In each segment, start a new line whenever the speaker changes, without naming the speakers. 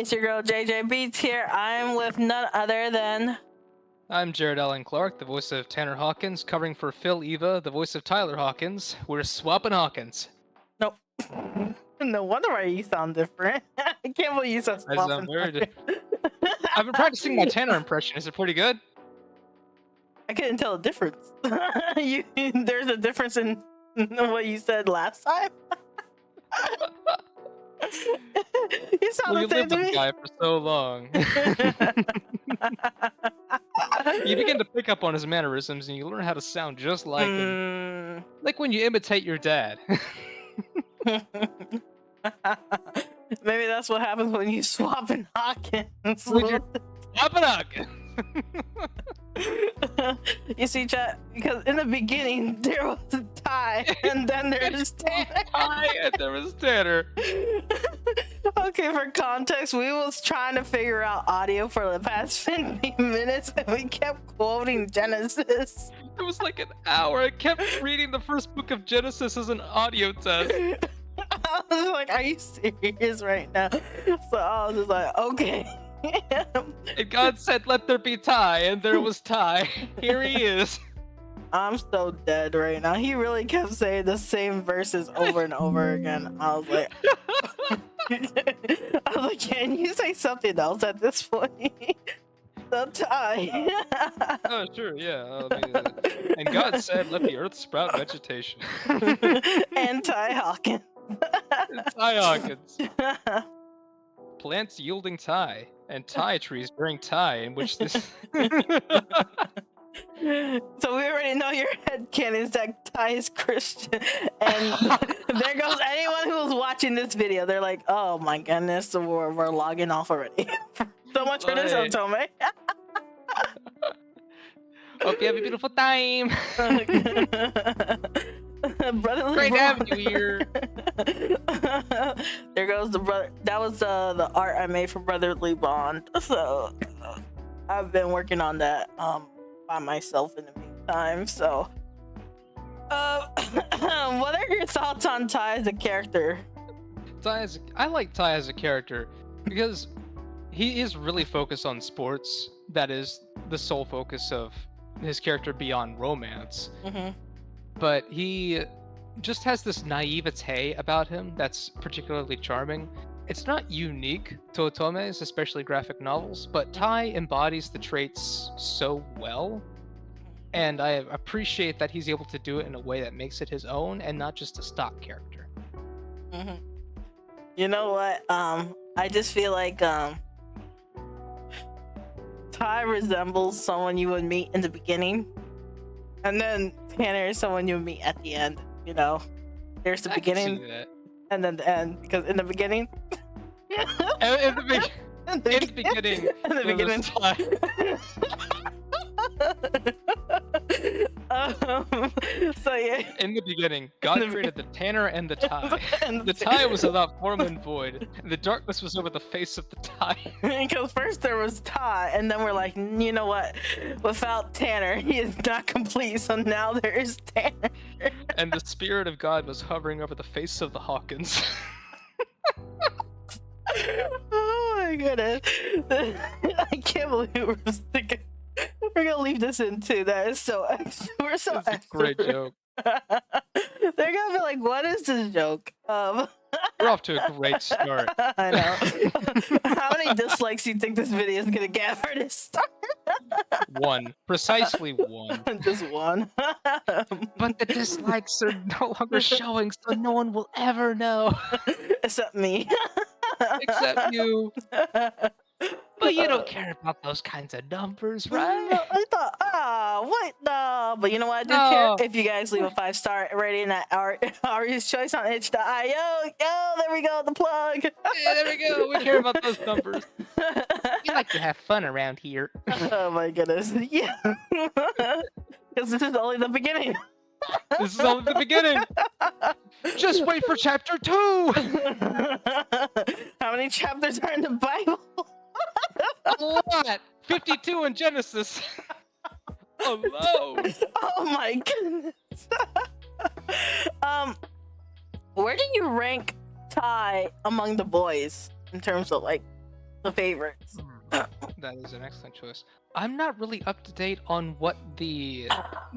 It's your girl JJBEATS here. I'm with none other than...
I'm Jared Allen Clark, the voice of Tanner Hawkins, covering for Phil Eva, the voice of Tyler Hawkins. We're swapping Hawkins.
Nope. No wonder why you sound different. I can't believe you said
I sound weird. I've been practicing my Tanner impression. Is it pretty good?
I couldn't tell the difference. There's a difference in what you said last time. You sound
Well, you
the same
lived
to
with
me.
the guy for so long. You begin to pick up on his mannerisms and you learn how to sound just like him. Like when you imitate your dad.
Maybe that's what happens when you swap in Hawkins.
Swap it up!
You see, chat, because in the beginning there was a Ty, and then there's Tanner.
And there was Tanner.
Okay, for context, we was trying to figure out audio for the past 15 minutes, and we kept quoting Genesis.
It was like an hour. I kept reading the first book of Genesis as an audio test.
I was like, are you serious right now? So I was just like, okay.
And God said, let there be Ty, and there was Ty. Here he is.
I'm so dead right now. He really kept saying the same verses over and over again. I was like, can you say something else at this point? The Ty.
Oh, sure, yeah. And God said, let the earth sprout vegetation.
And Ty Hawkins.
Ty Hawkins. Plants yielding Ty, and Ty trees bearing Ty, in which this...
So we already know your headcanon is that Ty is Christian, and there goes anyone who was watching this video. They're like, "Oh my goodness, so we're logging off already." So much for this, Otome.
Hope you have a beautiful time.
Brotherly
Great
Bond.
having you here.
There goes the brother. That was the art I made for Brotherly Bond. So I've been working on that by myself in the meantime. So what are your thoughts on Ty as a character?
I like Ty as a character because he is really focused on sports. That is the sole focus of his character beyond romance. But he just has this naivete about him that's particularly charming. It's not unique to Otome's, especially graphic novels, but Ty embodies the traits so well. And I appreciate that he's able to do it in a way that makes it his own and not just a stock character.
You know what? I just feel like Ty resembles someone you would meet in the beginning. And then Tanner is someone you meet at the end, you know? There's the beginning, and then the end. Because in the beginning...
in the beginning...
So yeah.
In the beginning, God created the Tanner and the Ty. The Ty was without form and void, and the darkness was over the face of the Ty.
Because first there was Ty, and then we're like, you know what? Without Tanner, he is not complete. So now there is Tanner.
And the spirit of God was hovering over the face of the Hawkins.
Oh my goodness! I can't believe we're thinking. We're gonna leave this in too. That is so extra. We're so
extra. It's a great joke.
They're gonna be like, "What is this joke?"
We're off to a great start.
I know. How many dislikes do you think this video is gonna get for this start?
One. Precisely one.
Just one.
But the dislikes are no longer showing, so no one will ever know.
Except me.
Except you. But you don't care about those kinds of numbers, right?
I thought, what? No. But you know what? I do care if you guys leave a 5-star rating at Ari's Choice on itch.io. Yo, there we go, the plug.
Yeah, there we go. We care about those numbers. We like to have fun around here.
Oh my goodness. Yeah. Because this is only the beginning.
This is only the beginning. Just wait for chapter 2.
How many chapters are in the Bible?
A lot. 52 in Genesis. Alone.
Oh my goodness. Where do you rank Ty among the boys in terms of like the favorites.
That is an excellent choice. I'm not really up to date on what the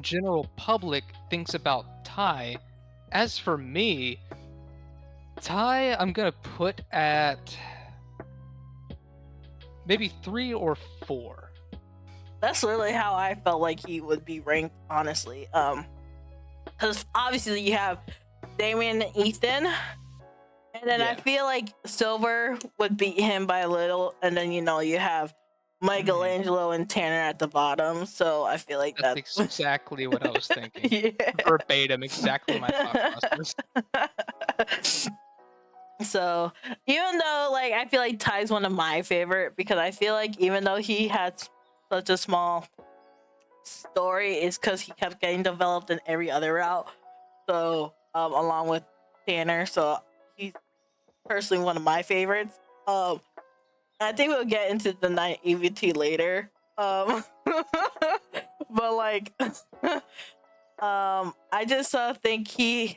general public thinks about Ty. As for me, Ty, I'm gonna put at maybe 3 or 4.
That's literally how I felt like he would be ranked, honestly. Because obviously you have Damien and Ethan, and then I
Yeah.
feel like Silver would beat him by a little, and then you have Michelangelo and Tanner at the bottom. So I feel like
That's
that's
exactly what I was thinking.
yeah.
Verbatim, exactly my thought process.
So even though like I feel like Ty's one of my favorite, because I feel like even though he had such a small story, is because he kept getting developed in every other route. So along with Tanner, so he's personally one of my favorites. I think we'll get into the naivety later. But like, I just think he's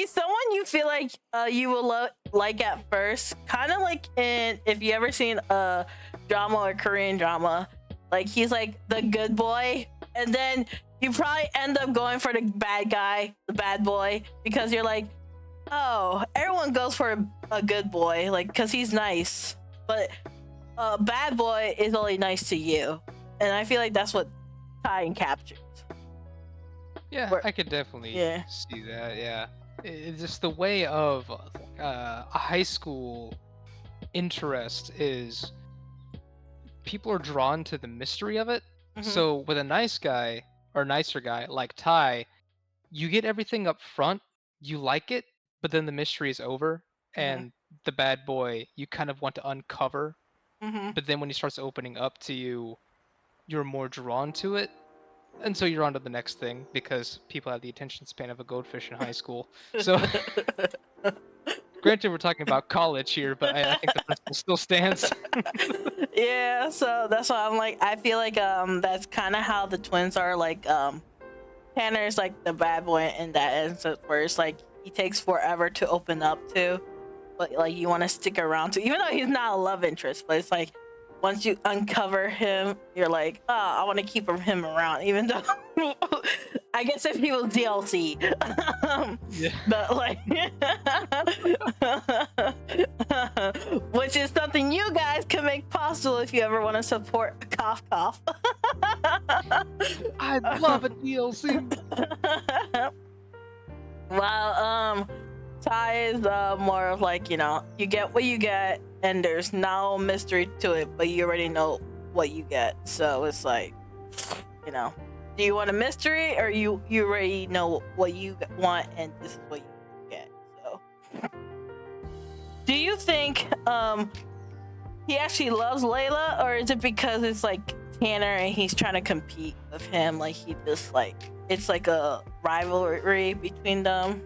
someone you feel like you will like at first, kind of like in if you ever seen a drama or Korean drama, like he's like the good boy, and then you probably end up going for the bad guy, the bad boy, because you're like, oh, everyone goes for a good boy, like because he's nice, but a bad boy is only nice to you, and I feel like that's what Ty captures.
Yeah,
Where-
I could definitely
Yeah.
see that. Yeah, it's just the way of a high school interest is people are drawn to the mystery of it.
Mhm.
So with a nice guy or nicer guy like Ty, you get everything up front, you like it, but then the mystery is over, and the bad boy you kind of want to uncover. But then when he starts opening up to you, you're more drawn to it. And so you're on to the next thing because people have the attention span of a goldfish in high school. So, granted, we're talking about college here, but I think the principle still stands.
Yeah, so that's why I'm like, I feel like that's kind of how the twins are. Like Tanner's like the bad boy in that instance, where it's like he takes forever to open up to, but like you want to stick around to, even though he's not a love interest, but it's like once you uncover him, you're like, oh, I want to keep him around, even though I guess if he was DLC.
Yeah.
But like, which is something you guys can make possible if you ever want to support Cough Cough.
I love a DLC.
Well, Ty is more of like, you get what you get, and there's no mystery to it, but you already know what you get. So it's like, do you want a mystery, or you already know what you want, and this is what you get. So, do you think he actually loves Layla, or is it because it's like Tanner and he's trying to compete with him? Like he just like, it's like a rivalry between them.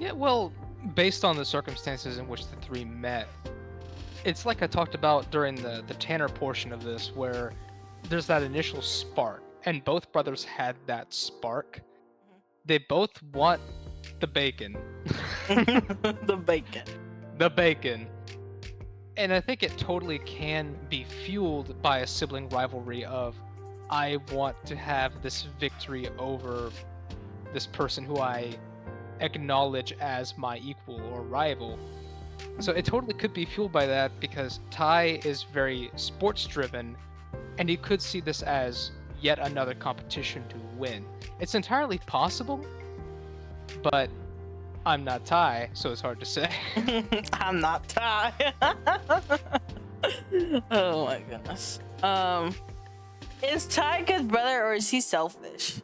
Yeah, well, based on the circumstances in which the three met, it's like I talked about during the Tanner portion of this, where there's that initial spark, and both brothers had that spark. They both want the bacon.
The bacon.
The bacon. And I think it totally can be fueled by a sibling rivalry of, I want to have this victory over this person who I acknowledge as my equal or rival. So it totally could be fueled by that, because Ty is very sports driven, and you could see this as yet another competition to win. It's entirely possible, but I'm not Ty, so it's hard to say.
I'm not Ty. Oh my goodness. Is Ty a good brother, or is he selfish?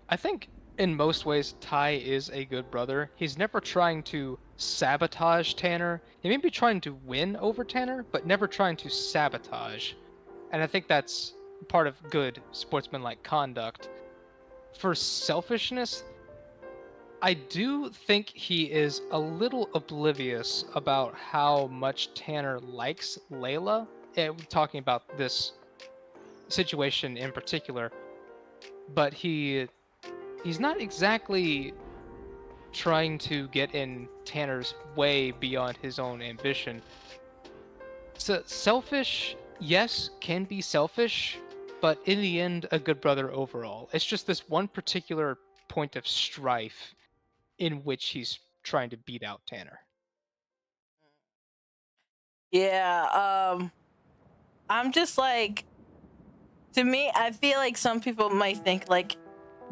I think in most ways Ty is a good brother. He's never trying to sabotage Tanner. He may be trying to win over Tanner, but never trying to sabotage. And I think that's part of good sportsmanlike conduct. For selfishness, I do think he is a little oblivious about how much Tanner likes Layla. Talking about this situation in particular, but he's not exactly trying to get in Tanner's way beyond his own ambition. So selfish, yes, can be selfish, but in the end, a good brother overall. It's just this one particular point of strife in which he's trying to beat out Tanner.
Yeah, I'm just like, to me, I feel like some people might think like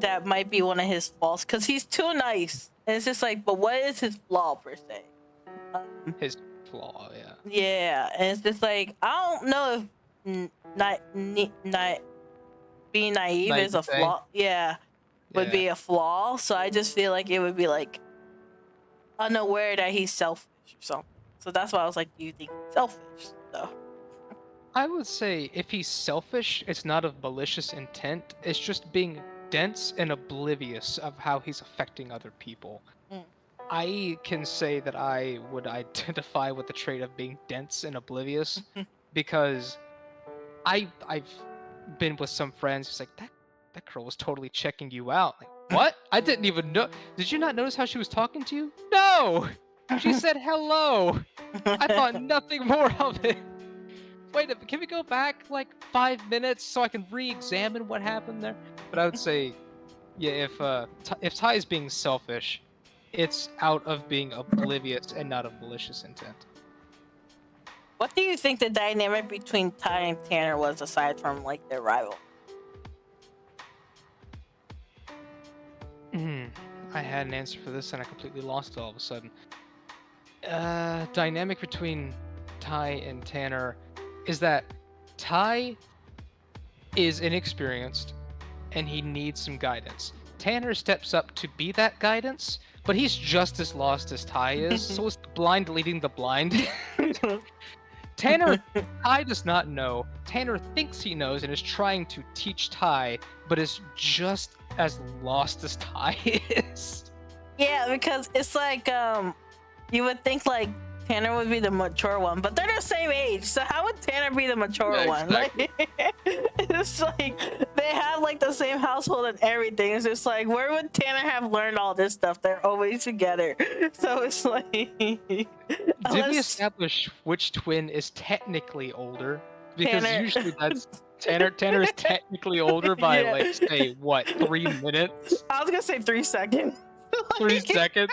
that might be one of his faults because he's too nice. And it's just like, but what is his flaw per se?
His flaw, yeah.
Yeah, and it's just like, I don't know if not being naive is a flaw. Yeah, would be a flaw. So I just feel like it would be like unaware that he's selfish or something. So that's why I was like, do you think he's selfish? So
I would say if he's selfish, it's not of malicious intent. It's just being dense and oblivious of how he's affecting other people. I can say that I would identify with the trait of being dense and oblivious because I've been with some friends who's like, that girl was totally checking you out. Like, what? I didn't even know. Did you not notice how she was talking to you? No! She said hello! I thought nothing more of it. Wait, can we go back like 5 minutes so I can re-examine what happened there? But I would say, yeah, if Ty is being selfish, it's out of being oblivious and not of malicious intent.
what do you think the dynamic between Ty and Tanner was aside from like their rival?
I had an answer for this and I completely lost it all of a sudden. Dynamic between Ty and Tanner is that Ty is inexperienced and he needs some guidance. Tanner steps up to be that guidance, but he's just as lost as Ty is, so it's the blind leading the blind. Ty does not know. Tanner thinks he knows and is trying to teach Ty, but is just as lost as Ty is.
Yeah, because it's like, you would think like Tanner would be the mature one, but they're the same age, so how would Tanner be the mature one?
Exactly.
Like, it's like they have like the same household and everything. It's just like, where would Tanner have learned all this stuff? They're always together, so it's like.
Did we establish which twin is technically older? Because usually that's Tanner is technically older by like say what 3 minutes?
I was gonna say 3 seconds.
3 seconds.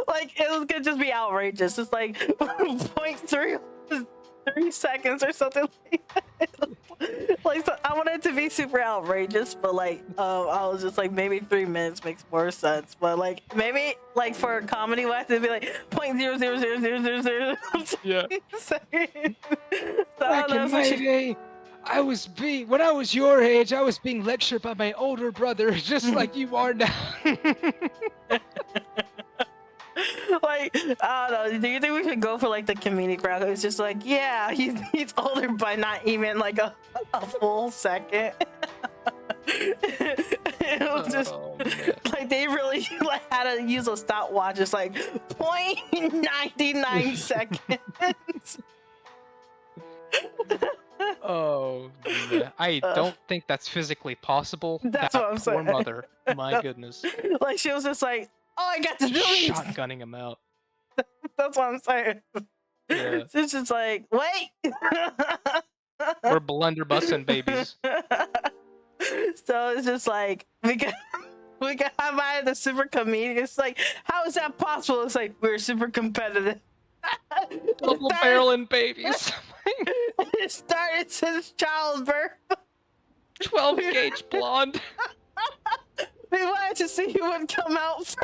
Like it was gonna just be outrageous. It's like 0.3 seconds or something like that. Like so I wanted it to be super outrageous, but like I was just like maybe 3 minutes makes more sense. But like maybe like for comedy wise it'd be like 0.00000.
Yeah.
Seconds.
Back in my day, when I was your age, I was being lectured by my older brother, just like you are now.
Like, I don't know. Do you think we should go for like the comedic route? It's just like, yeah, he's older by not even like a full second. It was just like they really like had to use a stopwatch. It's like 0.99 seconds.
Oh, yeah. I don't think that's physically possible.
That's
that
what I'm saying.
Poor mother. My goodness.
Like she was just like, oh, I got this really
shotgunning him out.
That's what I'm saying.
Yeah.
It's just like, wait.
We're blunderbusting babies.
So it's just like we can have either the super comedic. It's like, how is that possible? It's like we're super competitive.
Double barreling babies.
It started since childbirth.
12 gauge blonde.
We wanted to see who would come out first.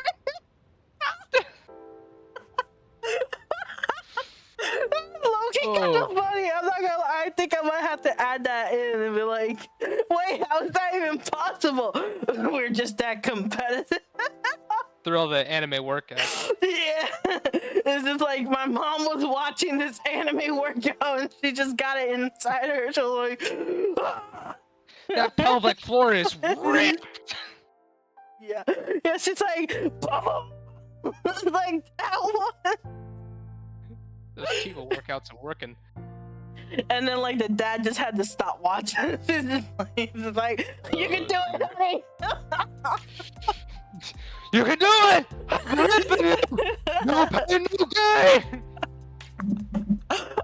Low-key kind of funny. I'm not gonna lie. I think I might have to add that in and be like, wait, how is that even possible? We're just that competitive.
Through all the anime workouts.
Yeah. It's just like my mom was watching this anime workout and she just got it inside her. She was like,
that pelvic floor is ripped.
Yeah. Yeah, she's like, like that one.
Those Chivo workouts are working.
And then like the dad just had to stop watching. He's just like, you can do it, honey.
You can do it! I believe in you! No pain, no gain!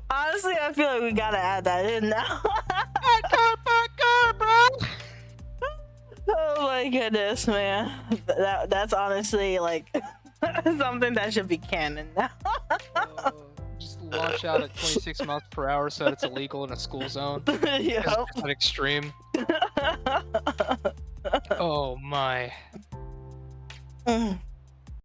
Honestly, I feel like we gotta add that in now.
Bro!
Oh my goodness, man. That's honestly like something that should be canon now.
Just launch out at 26 miles per hour so that it's illegal in a school zone.
Yep.
It's an extreme. Oh my.